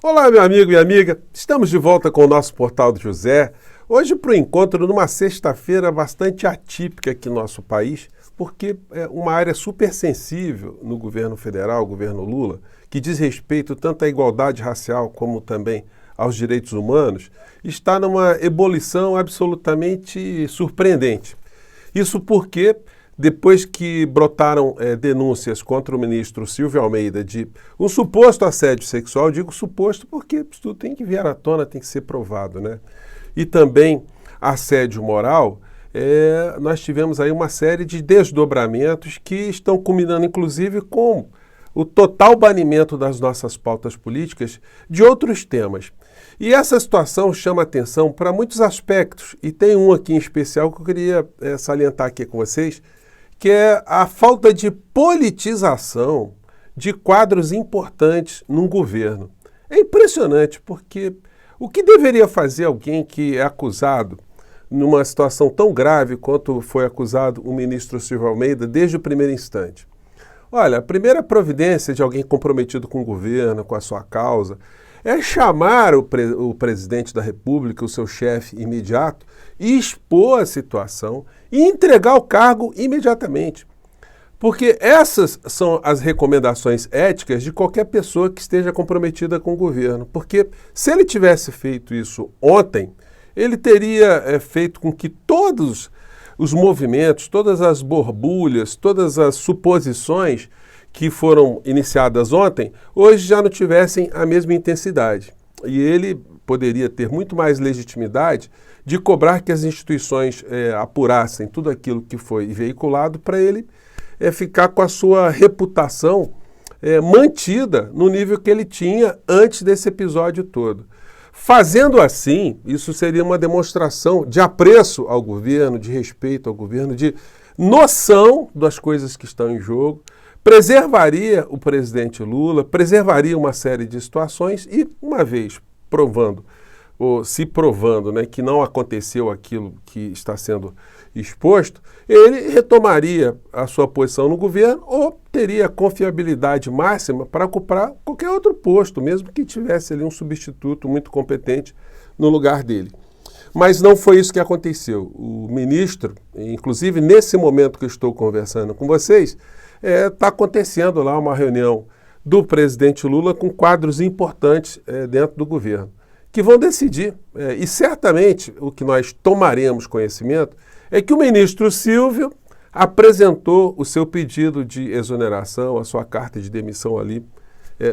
Olá, meu amigo e amiga. Estamos de volta com o nosso Portal do José. Hoje para o encontro numa sexta-feira bastante atípica aqui no nosso país, porque é uma área super sensível no governo federal, o governo Lula, que diz respeito tanto à igualdade racial como também aos direitos humanos, está numa ebulição absolutamente surpreendente. Isso porque, depois que brotaram denúncias contra o ministro Silvio Almeida de um suposto assédio sexual, digo suposto porque isso tudo tem que vir à tona, tem que ser provado, né? E também assédio moral, nós tivemos aí uma série de desdobramentos que estão culminando, inclusive, com o total banimento das nossas pautas políticas de outros temas. E essa situação chama atenção para muitos aspectos, e tem um aqui em especial que eu queria salientar aqui com vocês, que é a falta de politização de quadros importantes num governo. É impressionante, porque o que deveria fazer alguém que é acusado numa situação tão grave quanto foi acusado o ministro Silvio Almeida desde o primeiro instante? Olha, a primeira providência de alguém comprometido com o governo, com a sua causa, é chamar o presidente da República, o seu chefe imediato, e expor a situação e entregar o cargo imediatamente. Porque essas são as recomendações éticas de qualquer pessoa que esteja comprometida com o governo. Porque se ele tivesse feito isso ontem, ele teria feito com que todos os movimentos, todas as borbulhas, todas as suposições que foram iniciadas ontem, hoje já não tivessem a mesma intensidade. E ele poderia ter muito mais legitimidade de cobrar que as instituições apurassem tudo aquilo que foi veiculado para ele ficar com a sua reputação mantida no nível que ele tinha antes desse episódio todo. Fazendo assim, isso seria uma demonstração de apreço ao governo, de respeito ao governo, de noção das coisas que estão em jogo, preservaria o presidente Lula, preservaria uma série de situações e, uma vez provando, ou se provando, né, que não aconteceu aquilo que está sendo exposto, ele retomaria a sua posição no governo ou teria confiabilidade máxima para ocupar qualquer outro posto, mesmo que tivesse ali um substituto muito competente no lugar dele. Mas não foi isso que aconteceu. O ministro, inclusive nesse momento que eu estou conversando com vocês, está acontecendo lá uma reunião do presidente Lula com quadros importantes dentro do governo, que vão decidir. E certamente o que nós tomaremos conhecimento é que o ministro Silvio apresentou o seu pedido de exoneração, a sua carta de demissão ali,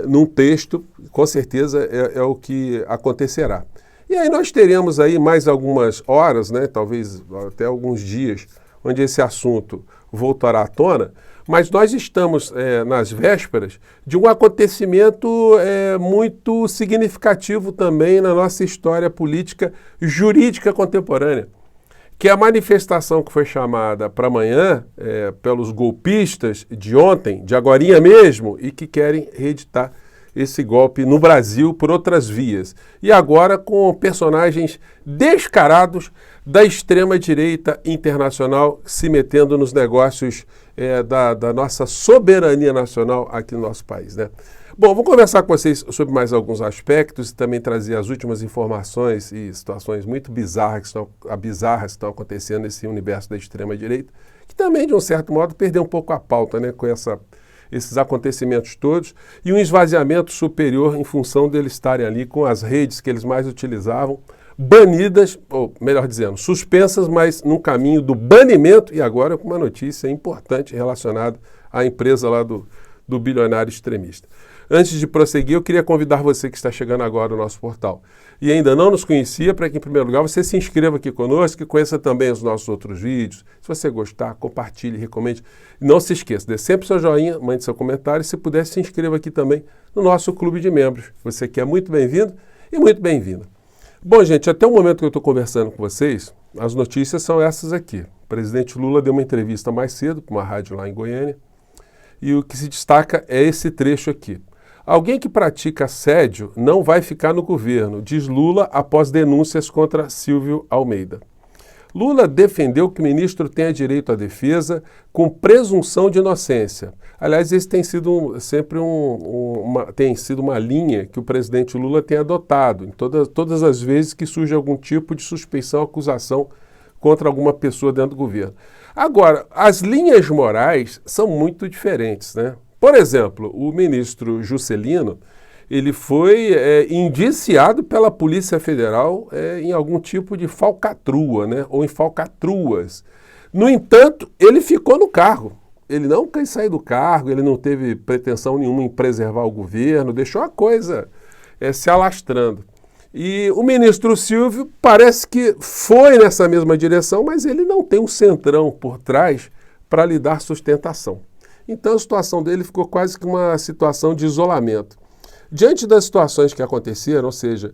num texto, com certeza é o que acontecerá. E aí nós teremos aí mais algumas horas, né, talvez até alguns dias, onde esse assunto voltará à tona, mas nós estamos nas vésperas de um acontecimento muito significativo também na nossa história política jurídica contemporânea, que é a manifestação que foi chamada para amanhã pelos golpistas de ontem, de agorinha mesmo, e que querem reeditar esse golpe no Brasil por outras vias. E agora com personagens descarados da extrema-direita internacional se metendo nos negócios da nossa soberania nacional aqui no nosso país, né? Bom, vou conversar com vocês sobre mais alguns aspectos e também trazer as últimas informações e situações muito bizarras que estão acontecendo nesse universo da extrema-direita, que também, de um certo modo, perdeu um pouco a pauta, né, com esses acontecimentos todos e um esvaziamento superior em função deles estarem ali com as redes que eles mais utilizavam, banidas, ou melhor dizendo, suspensas, mas num caminho do banimento, e agora com uma notícia importante relacionada à empresa lá do bilionário extremista. Antes de prosseguir, eu queria convidar você que está chegando agora no nosso portal e ainda não nos conhecia, para que, em primeiro lugar, você se inscreva aqui conosco e conheça também os nossos outros vídeos. Se você gostar, compartilhe, recomende. E não se esqueça, dê sempre seu joinha, mande seu comentário e, se puder, se inscreva aqui também no nosso clube de membros. Você que é muito bem-vindo e muito bem-vinda. Bom, gente, até o momento que eu estou conversando com vocês, as notícias são essas aqui. O presidente Lula deu uma entrevista mais cedo para uma rádio lá em Goiânia e o que se destaca é esse trecho aqui. Alguém que pratica assédio não vai ficar no governo, diz Lula após denúncias contra Silvio Almeida. Lula defendeu que o ministro tenha direito à defesa com presunção de inocência. Aliás, esse tem sido sempre tem sido uma linha que o presidente Lula tem adotado em todas as vezes que surge algum tipo de suspeição, acusação contra alguma pessoa dentro do governo. Agora, as linhas morais são muito diferentes, né? Por exemplo, o ministro Juscelino, ele foi indiciado pela Polícia Federal em algum tipo de falcatrua, né? Ou em falcatruas. No entanto, ele ficou no cargo. Ele não quis sair do cargo, ele não teve pretensão nenhuma em preservar o governo, deixou a coisa se alastrando. E o ministro Silvio parece que foi nessa mesma direção, mas ele não tem um centrão por trás para lhe dar sustentação. Então a situação dele ficou quase que uma situação de isolamento. Diante das situações que aconteceram, ou seja,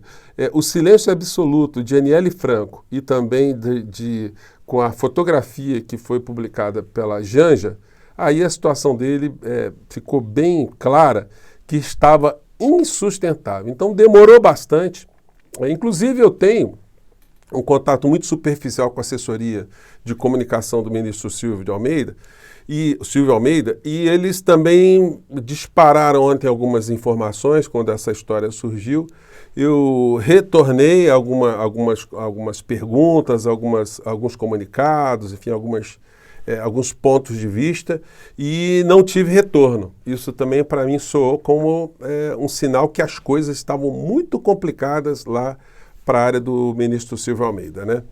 o silêncio absoluto de Aniele Franco e também com a fotografia que foi publicada pela Janja, aí a situação dele ficou bem clara que estava insustentável. Então demorou bastante. Inclusive eu tenho um contato muito superficial com a assessoria de comunicação do ministro Silvio Almeida, e eles também dispararam ontem algumas informações quando essa história surgiu. Eu retornei algumas perguntas, alguns comunicados, enfim, alguns pontos de vista e não tive retorno. Isso também para mim soou como um sinal que as coisas estavam muito complicadas lá para a área do ministro Silvio Almeida, né?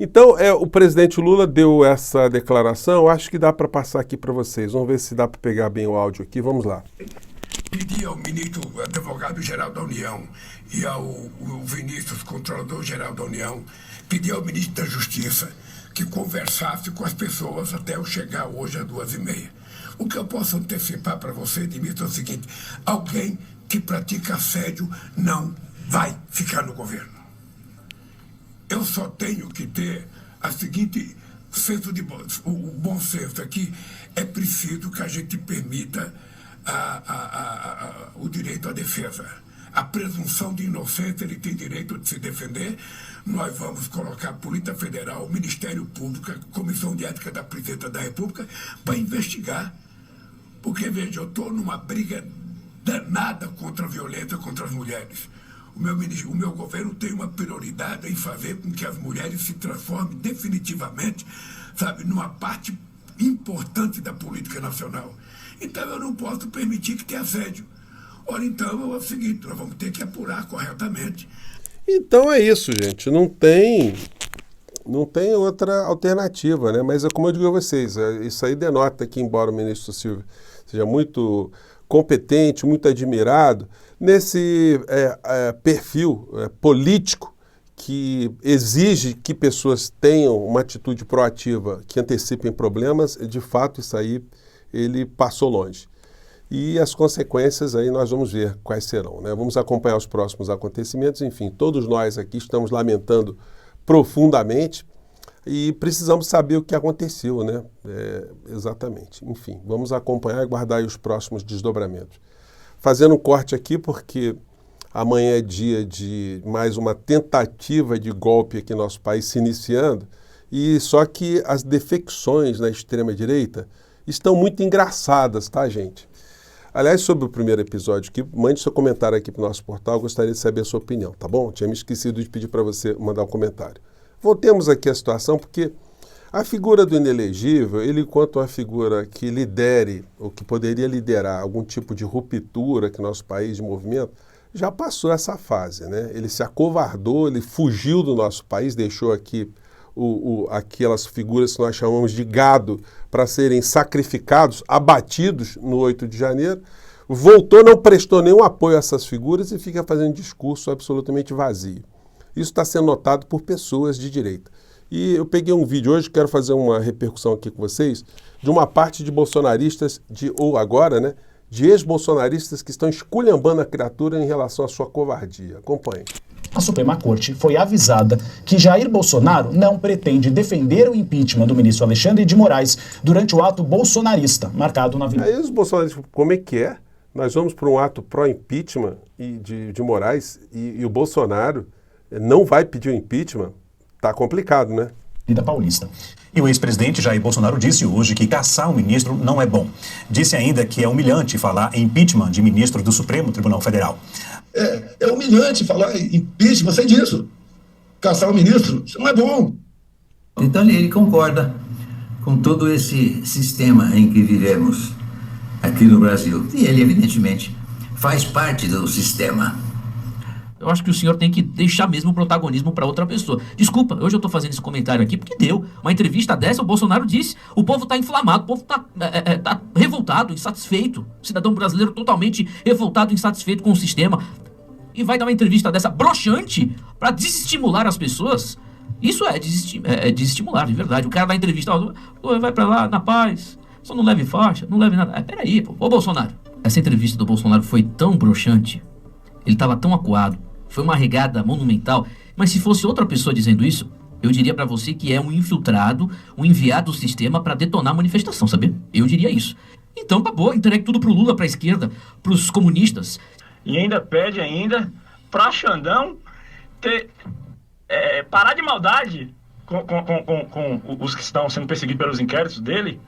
Então, o presidente Lula deu essa declaração, acho que dá para passar aqui para vocês. Vamos ver se dá para pegar bem o áudio aqui, vamos lá. Pedi ao ministro advogado-geral da União e ao Vinícius, controlador-geral da União, pedi ao ministro da Justiça que conversasse com as pessoas até eu chegar hoje às 2h30. O que eu posso antecipar para você, Dimitri, é o seguinte: alguém que pratica assédio não vai ficar no governo. Eu só tenho que ter a seguinte senso de o bom senso aqui. É preciso que a gente permita o direito à defesa. A presunção de inocência, ele tem direito de se defender. Nós vamos colocar a Polícia Federal, o Ministério Público, a Comissão de Ética da Presidência da República para investigar. Porque, veja, eu estou numa briga danada contra a violência contra as mulheres. O meu governo tem uma prioridade em fazer com que as mulheres se transformem definitivamente, sabe, numa parte importante da política nacional. Então eu não posso permitir que tenha assédio. Ora, então é o seguinte, nós vamos ter que apurar corretamente. Então é isso, gente. Não tem outra alternativa, né? Mas como eu digo a vocês, isso aí denota que, embora o ministro Silvio seja muito competente, muito admirado, nesse perfil político que exige que pessoas tenham uma atitude proativa, que antecipem problemas, de fato isso aí ele passou longe. E as consequências aí nós vamos ver quais serão, né? Vamos acompanhar os próximos acontecimentos. Enfim, todos nós aqui estamos lamentando profundamente e precisamos saber o que aconteceu, né? Exatamente. Enfim, vamos acompanhar e guardar aí os próximos desdobramentos. Fazendo um corte aqui porque amanhã é dia de mais uma tentativa de golpe aqui no nosso país se iniciando, e só que as defecções na extrema-direita estão muito engraçadas, tá, gente? Aliás, sobre o primeiro episódio aqui, mande seu comentário aqui para o nosso portal, eu gostaria de saber a sua opinião, tá bom? Tinha me esquecido de pedir para você mandar um comentário. Voltemos aqui à situação, porque a figura do inelegível, ele enquanto uma figura que lidere, ou que poderia liderar algum tipo de ruptura aqui no nosso país, de movimento, já passou essa fase, né? Ele se acovardou, ele fugiu do nosso país, deixou aqui aquelas figuras que nós chamamos de gado para serem sacrificados, abatidos no 8 de janeiro, voltou, não prestou nenhum apoio a essas figuras e fica fazendo um discurso absolutamente vazio. Isso está sendo notado por pessoas de direita. E eu peguei um vídeo hoje, quero fazer uma repercussão aqui com vocês, de uma parte de bolsonaristas, ou agora, né, de ex-bolsonaristas que estão esculhambando a criatura em relação à sua covardia. Acompanhe. A Suprema Corte foi avisada que Jair Bolsonaro não pretende defender o impeachment do ministro Alexandre de Moraes durante o ato bolsonarista, marcado na Avenida. Aí os bolsonaristas, como é que é? Nós vamos para um ato pró-impeachment de Moraes e o Bolsonaro não vai pedir o impeachment? Tá complicado, né? Paulista. E o ex-presidente Jair Bolsonaro disse hoje que caçar um ministro não é bom. Disse ainda que é humilhante falar em impeachment de ministro do Supremo Tribunal Federal. É humilhante falar em impeachment, sei disso. Caçar um ministro, isso não é bom. Então ele concorda com todo esse sistema em que vivemos aqui no Brasil. E ele, evidentemente, faz parte do sistema. Eu acho que o senhor tem que deixar mesmo o protagonismo para outra pessoa. Desculpa, hoje eu tô fazendo esse comentário aqui porque deu. Uma entrevista dessa, o Bolsonaro disse, o povo tá inflamado, o povo tá revoltado, insatisfeito. O cidadão brasileiro totalmente revoltado, insatisfeito com o sistema. E vai dar uma entrevista dessa broxante para desestimular as pessoas. Isso é desestimular, de verdade. O cara dá entrevista, vai para lá, na paz, só não leve faixa, não leve nada. Peraí, pô. Ô Bolsonaro, essa entrevista do Bolsonaro foi tão broxante, ele tava tão acuado, foi uma regada monumental, mas se fosse outra pessoa dizendo isso, eu diria pra você que é um infiltrado, um enviado do sistema pra detonar a manifestação, sabe? Eu diria isso. Então tá bom, entregue tudo pro Lula, pra esquerda, pros comunistas. E ainda pede pra Xandão parar de maldade com os que estão sendo perseguidos pelos inquéritos dele.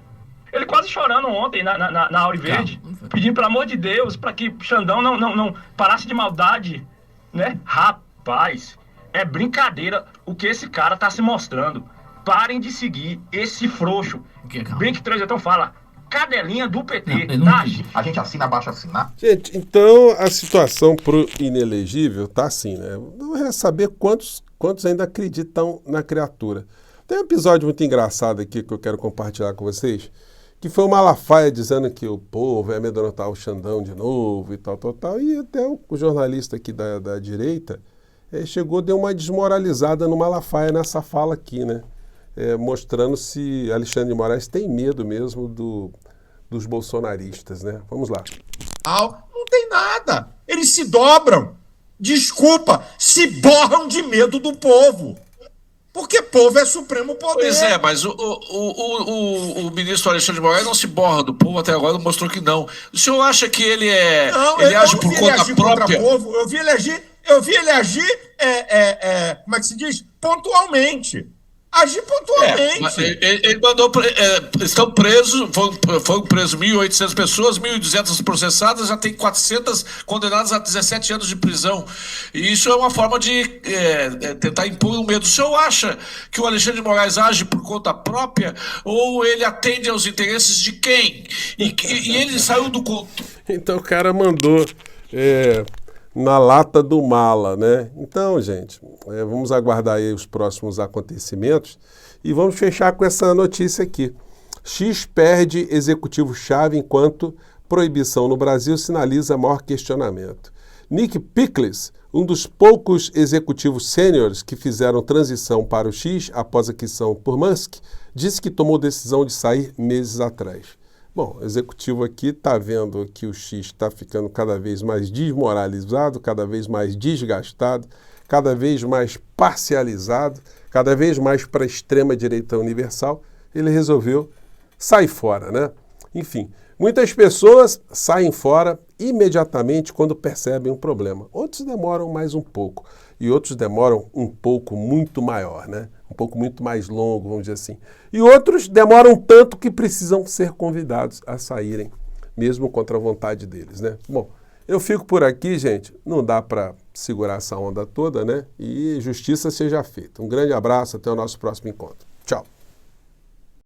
Ele quase chorando ontem na Auri Verde, pedindo pelo amor de Deus para que Xandão não parasse de maldade, né? Rapaz, é brincadeira o que esse cara tá se mostrando. Parem de seguir esse frouxo. Bem que o Transetão fala, cadelinha do PT. A gente assina, baixa assinar. Gente, então a situação pro inelegível tá assim, né? Não é saber quantos ainda acreditam na criatura. Tem um episódio muito engraçado aqui que eu quero compartilhar com vocês, que foi o Malafaia dizendo que o povo ia amedrontar o Xandão de novo e tal, e até o jornalista aqui da direita chegou, deu uma desmoralizada no Malafaia nessa fala aqui, né? Mostrando se Alexandre de Moraes tem medo mesmo dos bolsonaristas, né? Vamos lá. Não tem nada. Eles se dobram. Desculpa, se borram de medo do povo. Porque povo é supremo poder. Pois é, mas o ministro Alexandre de Moraes não se borra do povo, até agora mostrou que não. O senhor acha que ele age por conta própria? Povo. Eu vi ele agir, como é que se diz? Pontualmente. Agir pontualmente. Ele mandou. Estão presos, foram presos 1.800 pessoas, 1.200 processadas, já tem 400 condenadas a 17 anos de prisão. E isso é uma forma de tentar impor um medo. O senhor acha que o Alexandre de Moraes age por conta própria ou ele atende aos interesses de quem? E ele saiu do conto. Então o cara mandou na lata do mala, né? Então, gente, vamos aguardar aí os próximos acontecimentos e vamos fechar com essa notícia aqui. X perde executivo-chave enquanto proibição no Brasil sinaliza maior questionamento. Nick Pickles, um dos poucos executivos sêniores que fizeram transição para o X após a aquisição por Musk, disse que tomou decisão de sair meses atrás. Bom, o executivo aqui está vendo que o X está ficando cada vez mais desmoralizado, cada vez mais desgastado, cada vez mais parcializado, cada vez mais para a extrema-direita universal. Ele resolveu sair fora, né? Enfim, muitas pessoas saem fora imediatamente quando percebem um problema. Outros demoram mais um pouco e outros demoram um pouco muito maior, né? Um pouco muito mais longo, vamos dizer assim. E outros demoram tanto que precisam ser convidados a saírem, mesmo contra a vontade deles, né? Bom, eu fico por aqui, gente. Não dá para segurar essa onda toda, né? E justiça seja feita. Um grande abraço, até o nosso próximo encontro.